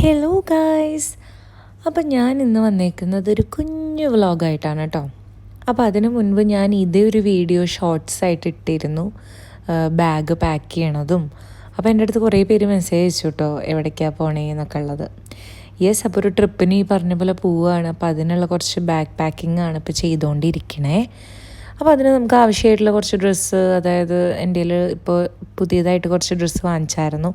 Hello guys. അപ്പം ഞാൻ ഇന്ന് വന്നേക്കുന്നത് ഒരു കുഞ്ഞു വ്ളോഗായിട്ടാണ് കേട്ടോ. അപ്പോൾ അതിനു മുൻപ് ഞാൻ ഇതേ ഒരു വീഡിയോ ഷോർട്സ് ആയിട്ട് ഇട്ടിരുന്നു, ബാഗ് പാക്ക് ചെയ്യണതും. അപ്പോൾ എൻ്റെ അടുത്ത് കുറേ പേര് മെസ്സേജ് അയച്ചു കേട്ടോ, എവിടേക്കാണ് പോണേ എന്നൊക്കെ ഉള്ളത്. യെസ്, അപ്പോൾ ഒരു ട്രിപ്പിന് ഈ പറഞ്ഞ പോലെ പോവുകയാണ്. അപ്പോൾ അതിനുള്ള കുറച്ച് ബാഗ് പാക്കിംഗ് ആണ് ഇപ്പോൾ ചെയ്തുകൊണ്ടിരിക്കണേ. അപ്പോൾ അതിന് നമുക്ക് ആവശ്യമായിട്ടുള്ള കുറച്ച് ഡ്രസ്സ്, അതായത് എൻ്റെ കയ്യിൽ ഇപ്പോൾ പുതിയതായിട്ട് കുറച്ച് ഡ്രസ്സ് വാങ്ങിച്ചായിരുന്നു.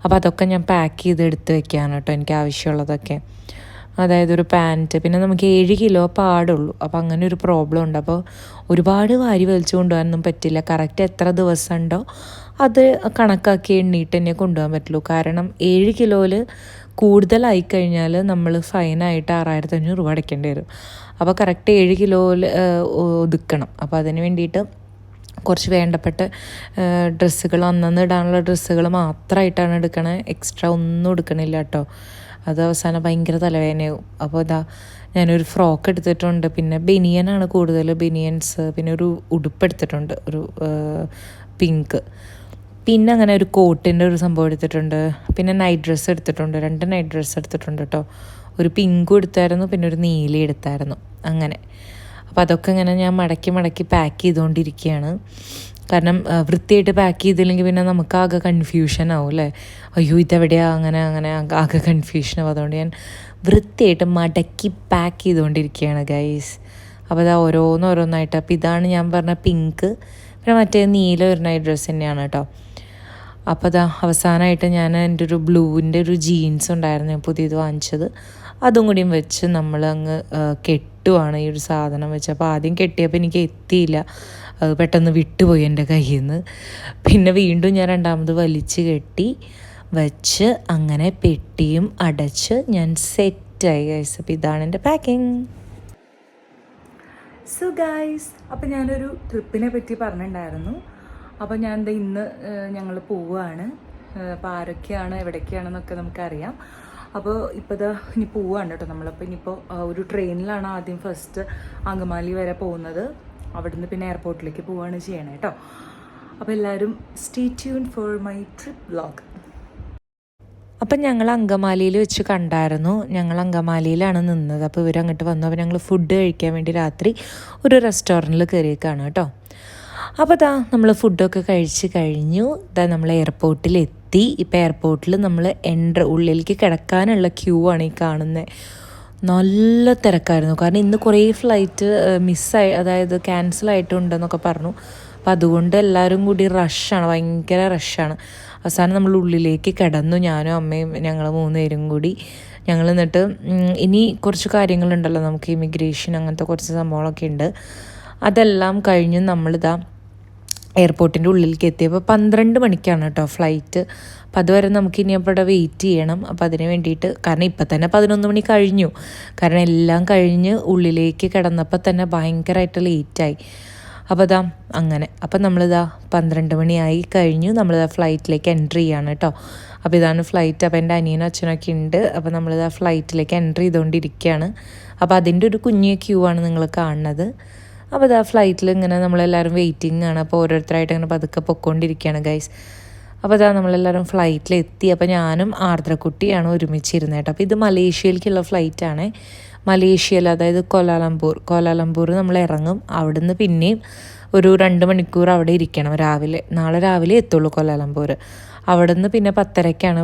അപ്പോൾ അതൊക്കെ ഞാൻ പാക്ക് ചെയ്ത് എടുത്ത് വെക്കുകയാണ് കേട്ടോ, എനിക്ക് ആവശ്യമുള്ളതൊക്കെ. അതായത് ഒരു പാൻറ്റ്, പിന്നെ നമുക്ക് 7 കിലോ പാടുള്ളൂ. അപ്പോൾ അങ്ങനെ ഒരു പ്രോബ്ലം ഉണ്ട്. അപ്പോൾ ഒരുപാട് വാരി വലിച്ചു കൊണ്ടുപോകാനൊന്നും പറ്റില്ല. കറക്റ്റ് എത്ര ദിവസം ഉണ്ടോ അത് കണക്കാക്കി എണ്ണീട്ട് തന്നെ കൊണ്ടുപോകാൻ പറ്റുള്ളൂ. കാരണം 7 കിലോയിൽ കൂടുതലായി കഴിഞ്ഞാൽ നമ്മൾ ഫൈനായിട്ട് 6500 രൂപ അടയ്ക്കേണ്ടി വരും. അപ്പോൾ കറക്റ്റ് 7 കിലോയിൽ ഒതുക്കണം. അപ്പോൾ അതിന് വേണ്ടിയിട്ട് കുറച്ച് വേണ്ടപ്പെട്ട ഡ്രസ്സുകൾ, അന്നന്ന് ഇടാനുള്ള ഡ്രസ്സുകൾ മാത്രമായിട്ടാണ് എടുക്കണത്. എക്സ്ട്രാ ഒന്നും എടുക്കണില്ല കേട്ടോ. അത് അവസാനം ഭയങ്കര തലവേദനയാവും. അപ്പോൾ ഞാനൊരു ഫ്രോക്ക് എടുത്തിട്ടുണ്ട്, പിന്നെ ബനിയനാണ് കൂടുതൽ, ബനിയൻസ്, പിന്നെ ഒരു ഉടുപ്പ് എടുത്തിട്ടുണ്ട്, ഒരു പിങ്ക്, പിന്നെ അങ്ങനെ ഒരു കോട്ടിൻ്റെ ഒരു സംഭവം എടുത്തിട്ടുണ്ട്, പിന്നെ നൈറ്റ് ഡ്രസ്സ് എടുത്തിട്ടുണ്ട്, 2 നൈറ്റ് ഡ്രസ്സ് എടുത്തിട്ടുണ്ട് കേട്ടോ. ഒരു പിങ്കും എടുത്തായിരുന്നു, പിന്നെ ഒരു നീല എടുത്തായിരുന്നു, അങ്ങനെ. അപ്പോൾ അതൊക്കെ ഇങ്ങനെ ഞാൻ മടക്കി പാക്ക് ചെയ്തുകൊണ്ടിരിക്കുകയാണ്. കാരണം വൃത്തിയായിട്ട് പാക്ക് ചെയ്തില്ലെങ്കിൽ പിന്നെ നമുക്കാകെ കൺഫ്യൂഷൻ ആവും അല്ലേ. അയ്യോ ഇതെവിടെയാണ്, അങ്ങനെ ആകെ കൺഫ്യൂഷനാവും. അതുകൊണ്ട് ഞാൻ വൃത്തിയായിട്ട് മടക്കി പാക്ക് ചെയ്തുകൊണ്ടിരിക്കുകയാണ് ഗൈസ്. അപ്പോൾ അത് ഓരോന്നായിട്ട്. അപ്പോൾ ഇതാണ് ഞാൻ പറഞ്ഞ പിങ്ക്, പിന്നെ മറ്റേ നീല ഒരു നൈറ്റ് ഡ്രസ്സ് തന്നെയാണ് കേട്ടോ. അപ്പോൾ അവസാനമായിട്ട് ഞാൻ എൻ്റെ ഒരു ബ്ലൂവിൻ്റെ ഒരു ജീൻസ് ഉണ്ടായിരുന്നു, ഞാൻ പുതിയത് വാങ്ങിച്ചത്. അതും കൂടിയും വെച്ച് നമ്മൾ അങ്ങ് കെട്ടുവാണ് ഈ ഒരു സാധനം വെച്ച്. അപ്പോൾ ആദ്യം കെട്ടിയപ്പോൾ എനിക്ക് എത്തിയില്ല, അത് പെട്ടെന്ന് വിട്ടുപോയി എൻ്റെ കയ്യിൽ നിന്ന്. പിന്നെ വീണ്ടും ഞാൻ രണ്ടാമത് വലിച്ച് കെട്ടി വെച്ച് അങ്ങനെ പെട്ടിയും അടച്ച് ഞാൻ സെറ്റായി ഗൈസ്. അപ്പോൾ ഇതാണ് എൻ്റെ പാക്കിങ്. സോ ഗൈസ്, അപ്പോൾ ഞാനൊരു ട്രിപ്പിനെ പറ്റി പറഞ്ഞിട്ടുണ്ടായിരുന്നു. അപ്പോൾ ഞാൻ ഇന്ന് ഞങ്ങൾ പോവുകയാണ്. അപ്പോൾ ആരൊക്കെയാണ് എവിടേക്കാണെന്നൊക്കെ നമുക്കറിയാം. അപ്പോൾ ഇപ്പോൾ ഇനി പോവുകയാണ് കേട്ടോ നമ്മളപ്പോൾ. ഇനിയിപ്പോൾ ഒരു ട്രെയിനിലാണ് ആദ്യം ഫസ്റ്റ് അങ്കമാലി വരെ പോകുന്നത്. അവിടുന്ന് പിന്നെ എയർപോർട്ടിലേക്ക് പോവുകയാണ് ചെയ്യണേ കേട്ടോ. അപ്പോൾ എല്ലാവരും stay tune for my trip vlog. അപ്പം ഞങ്ങൾ അങ്കമാലിയിൽ വെച്ച് കണ്ടായിരുന്നു. ഞങ്ങൾ അങ്കമാലിയിലാണ് നിന്നത്. അപ്പോൾ ഇവരങ്ങോട്ട് വന്നു. അപ്പോൾ ഞങ്ങൾ ഫുഡ് കഴിക്കാൻ വേണ്ടി രാത്രി ഒരു റെസ്റ്റോറൻറ്റിൽ കയറിയേക്കാണ് കേട്ടോ. അപ്പോൾ നമ്മൾ ഫുഡൊക്കെ കഴിച്ച് കഴിഞ്ഞു. നമ്മൾ എയർപോർട്ടിലെത്തി. ഇപ്പോൾ എയർപോർട്ടിൽ നമ്മൾ ഉള്ളിലേക്ക് കിടക്കാനുള്ള ക്യൂ ആണ് ഈ കാണുന്നത്. നല്ല തിരക്കായിരുന്നു. കാരണം ഇന്ന് കുറേ ഫ്ലൈറ്റ് മിസ്സായി, അതായത് ക്യാൻസലായിട്ടുണ്ടെന്നൊക്കെ പറഞ്ഞു. അപ്പോൾ അതുകൊണ്ട് എല്ലാവരും കൂടി റഷാണ്, ഭയങ്കര റഷാണ്. അവസാനം നമ്മൾ ഉള്ളിലേക്ക് കിടന്നു, ഞാനും അമ്മയും, ഞങ്ങൾ 3 പേരും കൂടി. ഞങ്ങൾ എന്നിട്ട് ഇനി കുറച്ച് കാര്യങ്ങളുണ്ടല്ലോ നമുക്ക്, ഇമിഗ്രേഷൻ അങ്ങനത്തെ കുറച്ച് സംഭവങ്ങളൊക്കെ ഉണ്ട്. അതെല്ലാം കഴിഞ്ഞ് എയർപോർട്ടിൻ്റെ ഉള്ളിലേക്ക് എത്തിയപ്പോൾ 12 മണിക്കാണ് കേട്ടോ ഫ്ലൈറ്റ്. അപ്പോൾ അതുവരെ നമുക്ക് ഇനി അവിടെ വെയിറ്റ് ചെയ്യണം. അപ്പോൾ അതിന് വേണ്ടിയിട്ട്, കാരണം ഇപ്പം തന്നെ 11 മണി കഴിഞ്ഞു. കാരണം എല്ലാം കഴിഞ്ഞ് ഉള്ളിലേക്ക് കിടന്നപ്പോൾ തന്നെ ഭയങ്കരമായിട്ട് ലേറ്റായി. അപ്പോൾ അങ്ങനെ. അപ്പം 12 മണിയായി കഴിഞ്ഞു. ഫ്ലൈറ്റിലേക്ക് എൻട്രി ചെയ്യാണ് കേട്ടോ. അപ്പോൾ ഇതാണ് ഫ്ലൈറ്റ്. അപ്പോൾ എൻ്റെ അനിയനും അച്ഛനൊക്കെ ഉണ്ട്. അപ്പോൾ ഫ്ലൈറ്റിലേക്ക് എൻട്രി ചെയ്തുകൊണ്ടിരിക്കുകയാണ്. അപ്പോൾ അതിൻ്റെ ഒരു കുഞ്ഞു ക്യൂ ആണ് നിങ്ങൾ കാണുന്നത്. അപ്പോൾ ഫ്ലൈറ്റിൽ ഇങ്ങനെ നമ്മളെല്ലാവരും വെയിറ്റിംഗ് ആണ്. അപ്പോൾ ഓരോരുത്തരായിട്ട് ഇങ്ങനെ പതുക്കെ പൊയ്ക്കൊണ്ടിരിക്കുകയാണ് ഗൈസ്. അപ്പോൾ നമ്മളെല്ലാവരും ഫ്ലൈറ്റിലെത്തി. അപ്പോൾ ഞാനും ആർദ്രക്കുട്ടിയാണ് ഒരുമിച്ചിരുന്നത് കേട്ടോ. അപ്പോൾ ഇത് മലേഷ്യയിലേക്കുള്ള ഫ്ലൈറ്റാണ്. മലേഷ്യയിൽ, അതായത് കോലാലംപൂർ നമ്മൾ ഇറങ്ങും. അവിടുന്ന് പിന്നെയും ഒരു 2 മണിക്കൂർ അവിടെ ഇരിക്കണം. നാളെ രാവിലെ എത്തുള്ളൂ കോലാലംപൂർ. അവിടുന്ന് പിന്നെ 10:30ക്കാണ്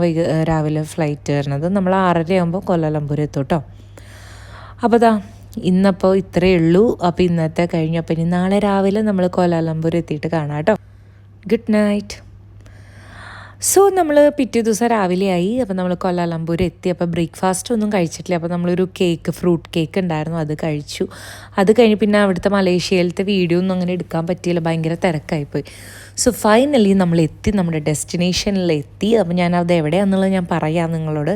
രാവിലെ ഫ്ലൈറ്റ് വരുന്നത്. നമ്മൾ 6:30 ആകുമ്പോൾ കോലാലംപൂർ എത്തും കേട്ടോ. അപ്പോൾ ഇന്നപ്പോൾ ഇത്രയേ ഉള്ളൂ. അപ്പോൾ ഇന്നത്തെ കഴിഞ്ഞു. അപ്പോൾ ഇനി നാളെ രാവിലെ നമ്മൾ കോലാലംപൂർ എത്തിയിട്ട് കാണാം കേട്ടോ. Good night. സോ നമ്മൾ പിറ്റേ ദിവസം രാവിലെയായി. അപ്പോൾ നമ്മൾ കോലാലംപൂർ എത്തി. അപ്പോൾ ബ്രേക്ക്ഫാസ്റ്റ് ഒന്നും കഴിച്ചിട്ടില്ല. അപ്പോൾ നമ്മളൊരു ഫ്രൂട്ട് കേക്ക് ഉണ്ടായിരുന്നു, അത് കഴിച്ചു. അത് കഴിഞ്ഞ് പിന്നെ അവിടുത്തെ മലേഷ്യയിലത്തെ വീഡിയോ ഒന്നും അങ്ങനെ എടുക്കാൻ പറ്റിയില്ല, ഭയങ്കര തിരക്കായിപ്പോയി. സോ ഫൈനലി നമ്മൾ എത്തി, നമ്മുടെ ഡെസ്റ്റിനേഷനിലെത്തി. അപ്പോൾ ഞാൻ അത് എവിടെയാണെന്നുള്ളത് ഞാൻ പറയാം നിങ്ങളോട്.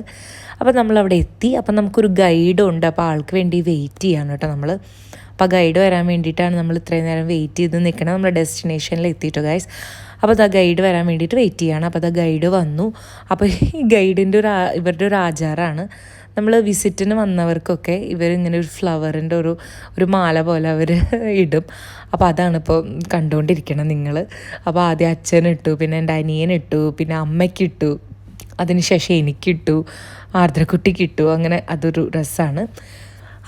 അപ്പോൾ നമ്മളവിടെ എത്തി. അപ്പം നമുക്കൊരു ഗൈഡും ഉണ്ട്. അപ്പോൾ ആൾക്ക് വേണ്ടി വെയിറ്റ് ചെയ്യാണ് കേട്ടോ നമ്മൾ. അപ്പോൾ ഗൈഡ് വരാൻ വേണ്ടിയിട്ടാണ് നമ്മൾ ഇത്രയും നേരം വെയിറ്റ് ചെയ്ത് നിൽക്കണം. നമ്മൾ ഡെസ്റ്റിനേഷനിൽ എത്തിയിട്ടോ ഗൈസ്. അപ്പോൾ ഗൈഡ് വരാൻ വേണ്ടിയിട്ട് വെയിറ്റ് ചെയ്യാണ്. അപ്പോൾ ഗൈഡ് വന്നു. അപ്പോൾ ഈ ഗൈഡിൻ്റെ ഇവരുടെ ഒരു ആചാരമാണ്, നമ്മൾ വിസിറ്റിന് വന്നവർക്കൊക്കെ ഇവരിങ്ങനെ ഒരു ഫ്ലവറിൻ്റെ ഒരു മാല പോലെ അവർ ഇടും. അപ്പോൾ അതാണിപ്പോൾ കണ്ടുകൊണ്ടിരിക്കണം നിങ്ങൾ. അപ്പോൾ ആദ്യം അച്ഛനിട്ടു, പിന്നെ എൻ്റെ അനിയനിട്ടു, പിന്നെ അമ്മയ്ക്കിട്ടു. അതിനുശേഷം എനിക്കിട്ടു, ആർദ്രക്കുട്ടിക്കിട്ടു. അങ്ങനെ അതൊരു രസമാണ്.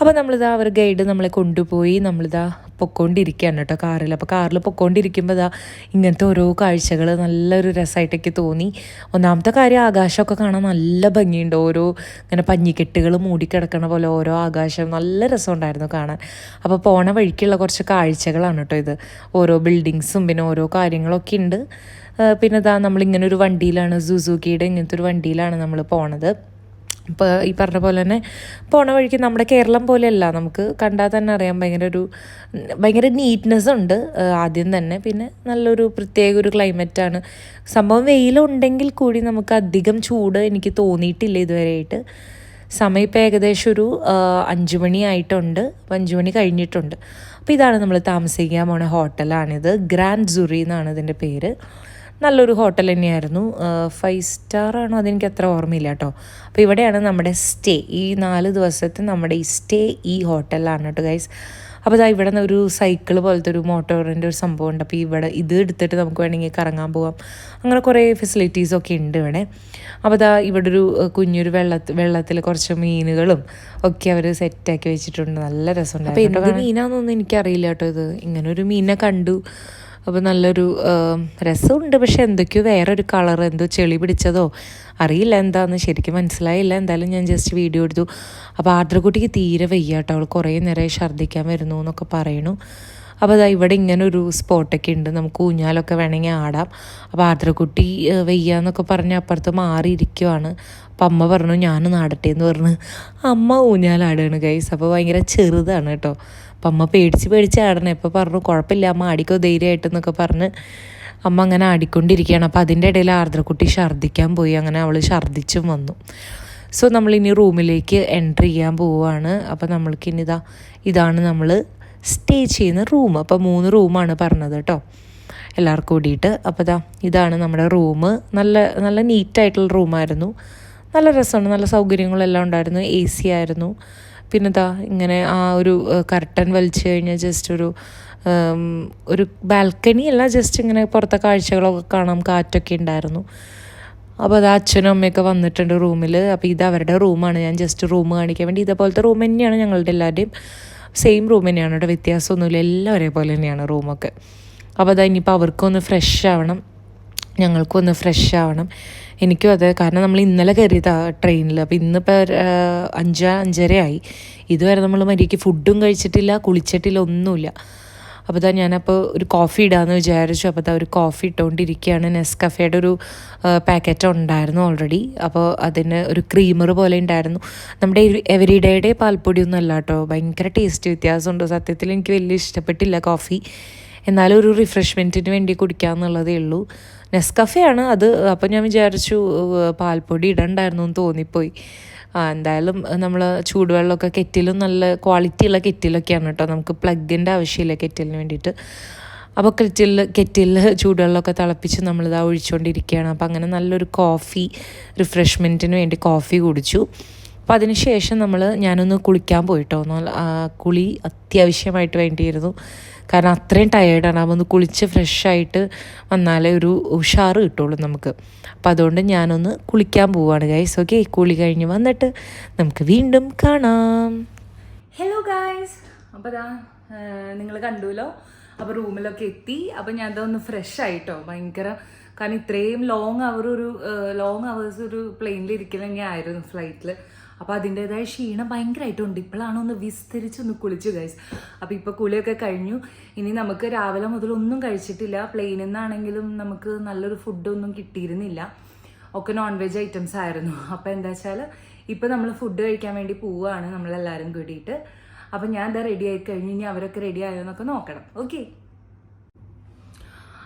അപ്പോൾ നമ്മളിതാ അവർ ഗൈഡ് നമ്മളെ കൊണ്ടുപോയി നമ്മളിതാ പൊക്കോണ്ടിരിക്കുകയാണ് കേട്ടോ കാറിൽ. അപ്പോൾ കാറിൽ പൊക്കോണ്ടിരിക്കുമ്പോൾ ഇതാ ഇങ്ങനത്തെ ഓരോ കാഴ്ചകൾ നല്ലൊരു രസമായിട്ടൊക്കെ തോന്നി. ഒന്നാമത്തെ കാര്യം ആകാശമൊക്കെ കാണാൻ നല്ല ഭംഗിയുണ്ട്. ഓരോ ഇങ്ങനെ പഞ്ഞിക്കെട്ടുകൾ മൂടിക്കിടക്കണ പോലെ ഓരോ ആകാശം നല്ല രസമുണ്ടായിരുന്നു കാണാൻ. അപ്പോൾ പോണ വഴിക്കുള്ള കുറച്ച് കാഴ്ചകളാണ് കേട്ടോ ഇത്. ഓരോ ബിൽഡിങ്സും പിന്നെ ഓരോ കാര്യങ്ങളൊക്കെ ഉണ്ട്. പിന്നെ ഇതാ നമ്മളിങ്ങനെ ഒരു വണ്ടിയിലാണ്, സുസുക്കിയുടെ ഇങ്ങനത്തെ ഒരു വണ്ടിയിലാണ് നമ്മൾ പോണത്. ഇപ്പോൾ ഈ പറഞ്ഞ പോലെ തന്നെ പോണ വഴിക്ക് നമ്മുടെ കേരളം പോലെയല്ല, നമുക്ക് കണ്ടാൽ തന്നെ അറിയാം ഭയങ്കര നീറ്റ്നെസ് ഉണ്ട് ആദ്യം തന്നെ. പിന്നെ നല്ലൊരു പ്രത്യേക ഒരു ക്ലൈമറ്റാണ്. സംഭവം വെയിലുണ്ടെങ്കിൽ കൂടി നമുക്ക് അധികം ചൂട് എനിക്ക് തോന്നിയിട്ടില്ല ഇതുവരെയായിട്ട്. സമയം ഇപ്പോൾ ഏകദേശം ഒരു 5 മണി ആയിട്ടുണ്ട്, 5 മണി കഴിഞ്ഞിട്ടുണ്ട്. അപ്പോൾ ഇതാണ് നമ്മൾ താമസിക്കാൻ പോണ ഹോട്ടലാണിത്. ഗ്രാൻഡ് സുറി എന്നാണ് ഇതിൻ്റെ പേര്. നല്ലൊരു ഹോട്ടൽ തന്നെയായിരുന്നു. 5 സ്റ്റാർ ആണോ അതെനിക്ക് അത്ര ഓർമ്മയില്ല കേട്ടോ. അപ്പോൾ ഇവിടെയാണ് നമ്മുടെ സ്റ്റേ. ഈ 4 ദിവസത്തെ നമ്മുടെ ഈ സ്റ്റേ ഈ ഹോട്ടലിലാണ് കേട്ടോ ഗൈസ്. അപ്പോൾ ഇതാ ഇവിടെ നിന്ന് ഒരു സൈക്കിൾ പോലത്തെ ഒരു മോട്ടോറിൻ്റെ ഒരു സംഭവം ഉണ്ട്. അപ്പോൾ ഇവിടെ ഇത് എടുത്തിട്ട് നമുക്ക് വേണമെങ്കിൽ കറങ്ങാൻ പോകാം. അങ്ങനെ കുറേ ഫെസിലിറ്റീസൊക്കെ ഉണ്ട് ഇവിടെ. അപ്പോൾ ഇതാ ഇവിടെ ഒരു കുഞ്ഞൊരു വെള്ളത്തിൽ കുറച്ച് മീനുകളും ഒക്കെ അവർ സെറ്റാക്കി വെച്ചിട്ടുണ്ട്. നല്ല രസമുണ്ട്. അപ്പോൾ എന്ത് മീനാണെന്നൊന്നും എനിക്കറിയില്ല കേട്ടോ. ഇത് ഇങ്ങനൊരു മീനെ കണ്ടു. അപ്പോൾ നല്ലൊരു രസമുണ്ട്. പക്ഷെ എന്തൊക്കെയോ വേറൊരു കളർ, എന്തോ ചെളി പിടിച്ചതോ അറിയില്ല, എന്താണെന്ന് ശരിക്കും മനസ്സിലായില്ല. എന്തായാലും ഞാൻ ജസ്റ്റ് വീഡിയോ എടുത്തു. അപ്പോൾ ആർദ്രക്കുട്ടിക്ക് തീരെ വയ്യ കേട്ടോ. അവൾ കുറേ നേരമായി ഛർദ്ദിക്കാൻ വരുന്നു എന്നൊക്കെ പറയണു. അപ്പോൾ അതാ ഇവിടെ ഇങ്ങനെ ഒരു സ്പോട്ടൊക്കെ ഉണ്ട്, നമുക്ക് ഊഞ്ഞാലൊക്കെ വേണമെങ്കിൽ ആടാം. അപ്പോൾ ആർദ്രക്കുട്ടി വയ്യ എന്നൊക്കെ പറഞ്ഞ് അപ്പുറത്ത് മാറിയിരിക്കുവാണ്. അപ്പം അമ്മ പറഞ്ഞു ഞാനൊന്ന് ആടട്ടെ എന്ന് പറഞ്ഞ് അമ്മ ഊഞ്ഞാലാടുകയാണ് ഗൈസ്. അപ്പോൾ ഭയങ്കര ചെറുതാണ് കേട്ടോ. അപ്പം അമ്മ പേടിച്ച് ആടണേ. ഇപ്പോൾ പറഞ്ഞു കുഴപ്പമില്ല അമ്മ ആടിക്കോ ധൈര്യമായിട്ടെന്നൊക്കെ പറഞ്ഞ് അമ്മ അങ്ങനെ ആടിക്കൊണ്ടിരിക്കുകയാണ്. അപ്പോൾ അതിൻ്റെ ഇടയിൽ ആർദ്രക്കുട്ടി ഛർദ്ദിക്കാൻ പോയി. അങ്ങനെ അവൾ ഛർദ്ദിച്ചും വന്നു. സോ നമ്മളിനി റൂമിലേക്ക് എൻട്രി ചെയ്യാൻ പോവുകയാണ്. അപ്പോൾ നമ്മൾക്കിനി ഇതാണ് നമ്മൾ സ്റ്റേ ചെയ്യുന്ന റൂം. അപ്പോൾ 3 റൂമാണ് പറഞ്ഞത് കേട്ടോ എല്ലാവർക്കും കൂടിയിട്ട്. അപ്പോൾ ഇതാണ് നമ്മുടെ റൂം. നല്ല നല്ല നീറ്റായിട്ടുള്ള റൂമായിരുന്നു. നല്ല രസമാണ്, നല്ല സൗകര്യങ്ങളെല്ലാം ഉണ്ടായിരുന്നു. AC ആയിരുന്നു. പിന്നെ ഇങ്ങനെ ആ ഒരു കർട്ടൻ വലിച്ചു കഴിഞ്ഞാൽ ജസ്റ്റ് ഒരു ബാൽക്കണി അല്ല, ജസ്റ്റ് ഇങ്ങനെ പുറത്തെ കാഴ്ചകളൊക്കെ കാണാം, കാറ്റൊക്കെ ഉണ്ടായിരുന്നു. അപ്പോൾ അച്ഛനും അമ്മയൊക്കെ വന്നിട്ടുണ്ട് റൂമിൽ. അപ്പോൾ ഇത് അവരുടെ റൂമാണ്. ഞാൻ ജസ്റ്റ് റൂം കാണിക്കാൻ വേണ്ടി. ഇതേപോലത്തെ റൂം തന്നെയാണ് ഞങ്ങളുടെ എല്ലാവരുടെയും, സെയിം റൂം തന്നെയാണ് കേട്ടോ, വ്യത്യാസമൊന്നുമില്ല. എല്ലാം ഒരേപോലെ തന്നെയാണ് റൂമൊക്കെ. അപ്പോൾ ഇനിയിപ്പോൾ അവർക്കൊന്ന് ഫ്രഷ് ആവണം, ഞങ്ങൾക്കൊന്ന് ഫ്രഷ് ആവണം. എനിക്കും അതെ, കാരണം നമ്മൾ ഇന്നലെ കയറിയതാണ് ട്രെയിനിൽ. അപ്പോൾ ഇന്നിപ്പോൾ 5-5:30 ആയി. ഇതുവരെ നമ്മൾ മര്യാദയ്ക്ക് ഫുഡും കഴിച്ചിട്ടില്ല, കുളിച്ചിട്ടില്ല, ഒന്നുമില്ല. അപ്പോൾ ഞാനപ്പോൾ ഒരു കോഫി ഇടാമെന്ന് വിചാരിച്ചു. അപ്പോൾ ഒരു കോഫി ഇട്ടുകൊണ്ടിരിക്കുകയാണ്. നെസ്കഫേയുടെ ഒരു പാക്കറ്റ് ഉണ്ടായിരുന്നു ഓൾറെഡി. അപ്പോൾ അതിന് ഒരു ക്രീമർ പോലെ ഉണ്ടായിരുന്നു. നമ്മുടെ എവരിഡേയുടെ പാൽപ്പൊടിയൊന്നും അല്ല കേട്ടോ. ഭയങ്കര ടേസ്റ്റ് വ്യത്യാസമുണ്ട്. സത്യത്തിൽ എനിക്ക് വലിയ ഇഷ്ടപ്പെട്ടില്ല കോഫി. എന്നാലും ഒരു റിഫ്രഷ്മെൻറ്റിന് വേണ്ടി കുടിക്കാമെന്നുള്ളതേ ഉള്ളൂ. നെസ്കഫയാണ് അത്. അപ്പോൾ ഞാൻ വിചാരിച്ചു പാൽപ്പൊടി ഇടണ്ടായിരുന്നു എന്ന് തോന്നിപ്പോയി. എന്തായാലും നമ്മൾ ചൂടുവെള്ളമൊക്കെ കെറ്റിലും നല്ല ക്വാളിറ്റിയുള്ള കെറ്റിലൊക്കെയാണ് കേട്ടോ. നമുക്ക് പ്ലഗിൻ്റെ ആവശ്യമില്ല കെറ്റിലിന് വേണ്ടിയിട്ട്. അപ്പോൾ കെറ്റിലിൽ ചൂടുവെള്ളമൊക്കെ തിളപ്പിച്ച് നമ്മളിതാ ഒഴിച്ചുകൊണ്ടിരിക്കുകയാണ്. അപ്പോൾ അങ്ങനെ നല്ലൊരു കോഫി, റിഫ്രഷ്മെൻറ്റിന് വേണ്ടി കോഫി കുടിച്ചു. അപ്പോൾ അതിന് ശേഷം ഞാനൊന്ന് കുളിക്കാൻ പോയിട്ടോ. കുളി അത്യാവശ്യമായിട്ട് വേണ്ടിയിരുന്നു. കാരണം അത്രയും ടയേർഡാണ്. അപ്പോൾ ഒന്ന് കുളിച്ച് ഫ്രഷായിട്ട് വന്നാലേ ഒരു ഉഷാറ് കിട്ടുള്ളൂ നമുക്ക്. അപ്പോൾ അതുകൊണ്ട് ഞാനൊന്ന് കുളിക്കാൻ പോവുകയാണ് ഗൈസ്. ഓക്കെ, കുളി കഴിഞ്ഞ് വന്നിട്ട് നമുക്ക് വീണ്ടും കാണാം. ഹലോ ഗൈസ്, അപ്പോൾ നിങ്ങൾ കണ്ടുല്ലോ. അപ്പോൾ റൂമിലൊക്കെ എത്തി. അപ്പോൾ ഞാൻ അതൊന്ന് ഫ്രഷ് ആയിട്ടോ. ഭയങ്കര, കാരണം ഇത്രയും ലോങ് അവേഴ്സ് ഒരു പ്ലെയിനിൽ ഇരിക്കൽ തന്നെയായിരുന്നു ഫ്ലൈറ്റിൽ. അപ്പോൾ അതിൻ്റേതായ ക്ഷീണം ഭയങ്കരമായിട്ടുണ്ട്. ഇപ്പോഴാണ് ഒന്ന് വിസ്തരിച്ചൊന്ന് കുളിച്ചു ഗൈസ്. അപ്പോൾ ഇപ്പോൾ കുളിയൊക്കെ കഴിഞ്ഞു. ഇനി നമുക്ക് രാവിലെ മുതൽ ഒന്നും കഴിച്ചിട്ടില്ല. പ്ലെയിനിൽ നിന്നാണെങ്കിലും നമുക്ക് നല്ലൊരു ഫുഡൊന്നും കിട്ടിയിരുന്നില്ല. ഒക്കെ നോൺ വെജ് ഐറ്റംസ് ആയിരുന്നു. അപ്പോൾ എന്താ വെച്ചാൽ ഇപ്പോൾ നമ്മൾ ഫുഡ് കഴിക്കാൻ വേണ്ടി പോവുകയാണ് നമ്മളെല്ലാവരും കൂടിയിട്ട്. അപ്പോൾ ഞാൻ റെഡി ആയി കഴിഞ്ഞ് ഇനി അവരൊക്കെ റെഡി ആയോ എന്നൊക്കെ നോക്കണം. ഓക്കെ.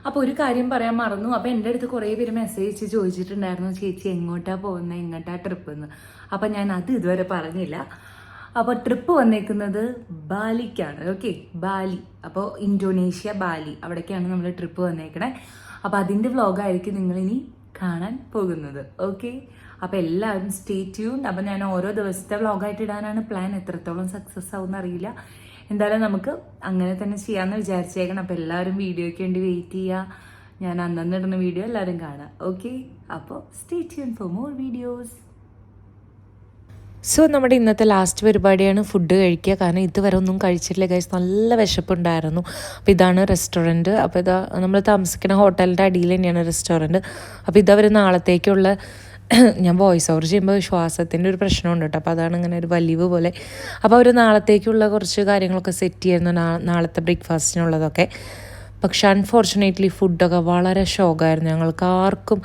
അപ്പോൾ ഒരു കാര്യം പറയാൻ മറന്നു. അപ്പോൾ എൻ്റെ അടുത്ത് കുറേ പേര് മെസ്സേജ് ചോദിച്ചിട്ടുണ്ടായിരുന്നു, ചേച്ചി എങ്ങോട്ടാണ് പോകുന്നത്, എങ്ങോട്ടാ ട്രിപ്പ് എന്ന്. അപ്പം ഞാൻ അത് ഇതുവരെ പറഞ്ഞില്ല. അപ്പോൾ ട്രിപ്പ് വന്നേക്കുന്നത് ബാലിക്കാണ്. ഓക്കെ, ബാലി. അപ്പോൾ ഇന്തോനേഷ്യ, ബാലി, അവിടേക്കാണ് നമ്മൾ ട്രിപ്പ് വന്നേക്കണേ. അപ്പോൾ അതിൻ്റെ വ്ളോഗായിരിക്കും നിങ്ങളിനി കാണാൻ പോകുന്നത്. ഓക്കെ, അപ്പോൾ എല്ലാവരും സ്റ്റേ ട്യൂൺഡ്. അപ്പോൾ ഞാൻ ഓരോ ദിവസത്തെ വ്ളോഗായിട്ട് ഇടാനാണ് പ്ലാൻ. എത്രത്തോളം സക്സസ് ആവുമെന്ന് അറിയില്ല. എന്തായാലും നമുക്ക് അങ്ങനെ തന്നെ ചെയ്യാമെന്ന് വിചാരിച്ചേക്കണം. അപ്പോൾ എല്ലാവരും വീഡിയോയ്ക്ക് വേണ്ടി വെയിറ്റ് ചെയ്യുക. ഞാൻ അന്നിടുന്ന വീഡിയോ എല്ലാവരും കാണാം. ഓക്കെ, അപ്പോൾ stay tune for more videos. So നമ്മുടെ ഇന്നത്തെ ലാസ്റ്റ് പരിപാടിയാണ് ഫുഡ് കഴിക്കുക. കാരണം ഇതുവരെ ഒന്നും കഴിച്ചിട്ടില്ല ഗൈസ്, നല്ല വിശപ്പുണ്ടായിരുന്നു. അപ്പോൾ ഇതാണ് റെസ്റ്റോറൻറ്റ്. അപ്പോൾ ഇതാ നമ്മൾ താമസിക്കുന്ന ഹോട്ടലിൻ്റെ അടിയിൽ തന്നെയാണ് റെസ്റ്റോറൻറ്റ്. അപ്പോൾ ഇതവർ നാളത്തേക്കുള്ള ഞാൻ വോയിസ് ഓവർ ചെയ്യുമ്പോൾ ശ്വാസത്തിൻ്റെ ഒരു പ്രശ്നമുണ്ട് കേട്ടോ, അപ്പോൾ അതാണ് ഇങ്ങനെ ഒരു വലിവ് പോലെ. അപ്പോൾ അവർ നാളത്തേക്കുള്ള കുറച്ച് കാര്യങ്ങളൊക്കെ സെറ്റ് ചെയ്യുന്നു, നാളത്തെ ബ്രേക്ക്ഫാസ്റ്റിനുള്ളതൊക്കെ. പക്ഷെ അൺഫോർച്ചുനേറ്റ്ലി ഫുഡൊക്കെ വളരെ ഷോക്കായിരുന്നു. ഞങ്ങൾക്ക് ആർക്കും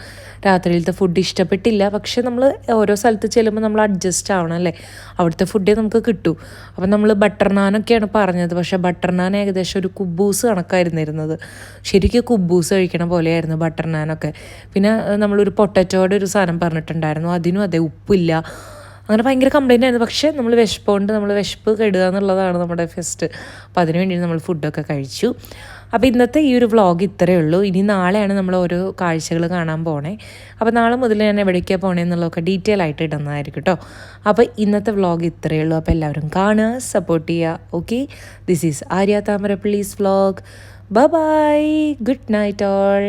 രാത്രിയിലത്തെ ഫുഡ് ഇഷ്ടപ്പെട്ടില്ല. പക്ഷെ നമ്മൾ ഓരോ സ്ഥലത്ത് ചെല്ലുമ്പോൾ നമ്മൾ അഡ്ജസ്റ്റ് ആവണം അല്ലേ, അവിടുത്തെ ഫുഡേ നമുക്ക് കിട്ടൂ. അപ്പം നമ്മൾ ബട്ടർ നാനൊക്കെയാണ് പറഞ്ഞത്, പക്ഷേ ബട്ടർ നാൻ ഏകദേശം ഒരു കുബൂസ് കണക്കായിരുന്നിരുന്നത്. ശരിക്കും കുബൂസ് കഴിക്കണ പോലെയായിരുന്നു ബട്ടർ നാനൊക്കെ. പിന്നെ നമ്മളൊരു പൊട്ടറ്റോയുടെ ഒരു സാധനം പറഞ്ഞിട്ടുണ്ടായിരുന്നു, അതിനും അതെ ഉപ്പില്ല. അങ്ങനെ ഭയങ്കര കംപ്ലയിൻ്റ് ആയിരുന്നു. പക്ഷേ നമ്മൾ വിശപ്പ് കെടുക എന്നുള്ളതാണ് നമ്മുടെ ഫസ്റ്റ്. അപ്പോൾ അതിന് വേണ്ടി നമ്മൾ ഫുഡൊക്കെ കഴിച്ചു. അപ്പോൾ ഇന്നത്തെ ഈ ഒരു വ്ളോഗ് ഇത്രയേ ഉള്ളൂ. ഇനി നാളെയാണ് നമ്മൾ ഓരോ കാഴ്ചകൾ കാണാൻ പോണേ. അപ്പോൾ നാളെ മുതൽ ഞാൻ എവിടേക്കാണ് പോണേ എന്നുള്ളതൊക്കെ ഡീറ്റെയിൽ ആയിട്ട് ഇടുന്നതായിരിക്കും കേട്ടോ. അപ്പോൾ ഇന്നത്തെ വ്ളോഗ് ഇത്രയേ ഉള്ളൂ. അപ്പോൾ എല്ലാവരും കാണുക, സപ്പോർട്ട് ചെയ്യുക. Okay, this is Arya Thamarappally's vlog. Bye bye, good night all.